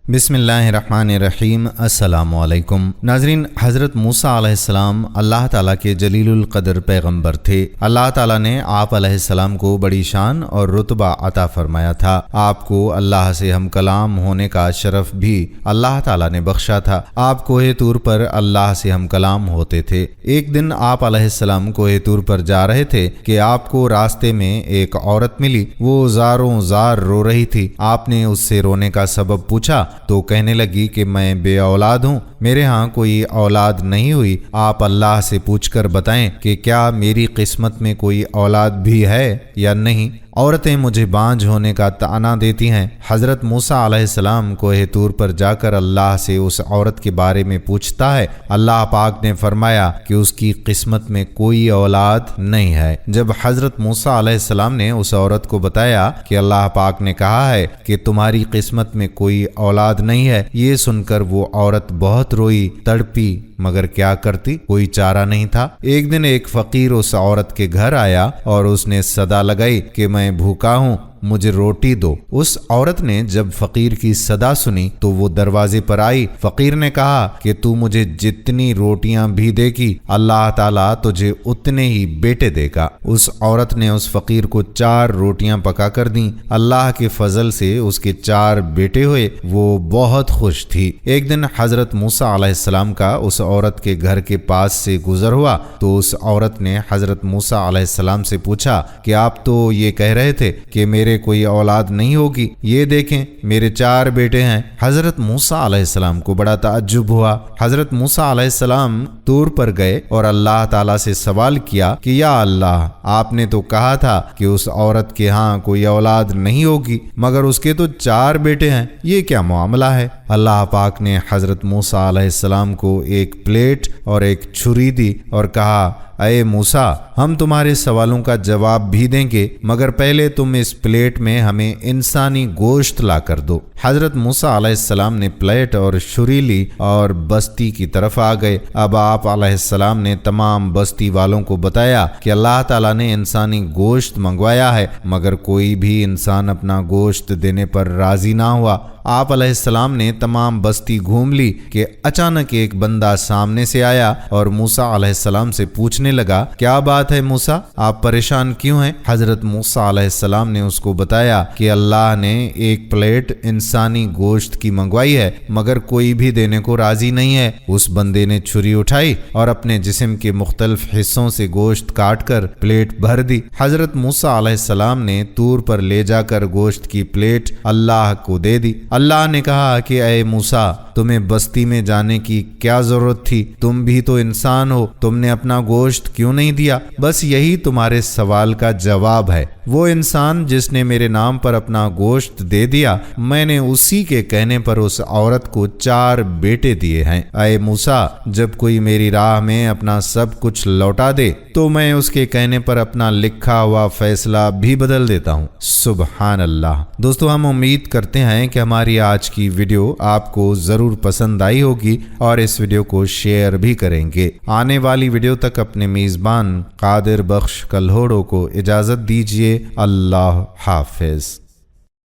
बिस्मिल्लाहिर्रहमानिर्रहीम। अस्सलामुअलैकुम नाज़रीन, हज़रत मूसा अलैहिस्सलाम अल्लाह ताला के जलीलुल क़द्र पैगम्बर थे। अल्लाह ताला ने आप अलैहिस्सलाम को बड़ी शान और रुतबा अता फरमाया था। आपको अल्लाह से हम कलाम होने का शरफ भी अल्लाह ताला ने बख्शा था। आप कोहे तूर पर अल्लाह से हम कलाम होते थे। एक दिन आप अलैहिस्सलाम कोहे तूर पर जा रहे थे कि आपको रास्ते में एक औरत मिली। वो ज़ारों ज़ार रो रही थी। आपने उससे रोने का सबब पूछा तो कहने लगी कि मैं बे औलाद हूँ, मेरे यहाँ कोई औलाद नहीं हुई। आप अल्लाह से पूछकर बताएं कि क्या मेरी किस्मत में कोई औलाद भी है या नहीं। औरतें मुझे बांझ होने का ताना देती हैं। हज़रत मूसा अलैहिस्सलाम कोहे तूर पर जाकर अल्लाह से उस औरत के बारे में पूछता है। अल्लाह पाक ने फरमाया कि उसकी किस्मत में कोई औलाद नहीं है। जब हज़रत मूसा अलैहिस्सलाम ने उस औरत को बताया कि अल्लाह पाक ने कहा है कि तुम्हारी किस्मत में कोई औलाद नहीं है, ये सुनकर वो औरत बहुत रोई, तड़पी, मगर क्या करती, कोई चारा नहीं था। एक दिन एक फकीर उस औरत के घर आया और उसने सदा लगाई कि मैं भूखा हूँ, मुझे रोटी दो। उस औरत ने जब फकीर की सदा सुनी तो वो दरवाजे पर आई। फकीर ने कहा कि तू मुझे जितनी रोटियां भी देगी, अल्लाह ताला तुझे उतने ही बेटे देगा। उस औरत ने उस फकीर को 4 रोटियां पका कर दी। अल्लाह के फजल से उसके 4 बेटे हुए। वो बहुत खुश थी। एक दिन हजरत मूसा अलैहिस्सलाम का उस औरत के घर के पास से गुजर हुआ तो उस औरत ने हजरत मूसा अलैहिस्सलाम से पूछा कि आप तो ये कह रहे थे कि मेरे कोई औलाद नहीं होगी, ये देखें मेरे 4 बेटे हैं। हजरत मूसा अलैहिस्सलाम को बड़ा ताज्जुब हुआ। हजरत मूसा अलैहिस्सलाम तूर पर गए और अल्लाह ताला से सवाल किया कि या अल्लाह, आपने तो कहा था कि उस औरत के यहाँ कोई औलाद नहीं होगी, मगर उसके तो 4 बेटे हैं, ये क्या मामला है। अल्लाह पाक ने हजरत मूसा अलैहिस्सलाम को एक प्लेट और एक छुरी दी और कहा, अये मूसा, हम तुम्हारे सवालों का जवाब भी देंगे, मगर पहले तुम इस प्लेट में हमें इंसानी गोश्त ला कर दो। हजरत मूसा अलैहिस्सलाम ने प्लेट और छुरी ली और बस्ती की तरफ आ गए। अब आप अलैहिस्सलाम ने तमाम बस्ती वालों को बताया कि अल्लाह ताला ने इंसानी गोश्त मंगवाया है, मगर कोई भी इंसान अपना गोश्त देने पर राजी ना हुआ। आप अलैहिस्सलाम ने तमाम बस्ती घूम ली कि अचानक एक बंदा सामने से आया और मूसा अलैहिस्सलाम से पूछने लगा, क्या बात है मूसा, आप परेशान क्यों हैं। हजरत मूसा अलैहिस्सलाम ने उसको बताया कि अल्लाह ने एक प्लेट इंसानी गोश्त की मंगवाई है, मगर कोई भी देने को राजी नहीं है। उस बंदे ने छुरी उठाई और अपने जिस्म के मुख्तलिफ हिस्सों से गोश्त काट कर प्लेट भर दी। हजरत मूसा अलैहिस्सलाम ने तूर पर ले जाकर गोश्त की प्लेट अल्लाह को दे दी। अल्लाह ने कहा कि अय मूसा, तुम्हें बस्ती में जाने की क्या जरूरत थी, तुम भी तो इंसान हो, तुमने अपना गोश्त क्यों नहीं दिया। बस यही तुम्हारे सवाल का जवाब है। वो इंसान जिसने मेरे नाम पर अपना गोश्त दे दिया, मैंने उसी के कहने पर उस औरत को 4 बेटे दिए हैं। अय मूसा, जब कोई मेरी राह में अपना सब कुछ लौटा दे तो मैं उसके कहने पर अपना लिखा हुआ फैसला भी बदल देता हूँ। सुबहान अल्लाह। दोस्तों, हम उम्मीद करते हैं कि हमारी आज की वीडियो आपको जरूर पसंद आई होगी और इस वीडियो को शेयर भी करेंगे। आने वाली वीडियो तक अपने मेजबान कादिर बख्श कल्होड़ो को इजाजत दीजिए। अल्लाह हाफिज।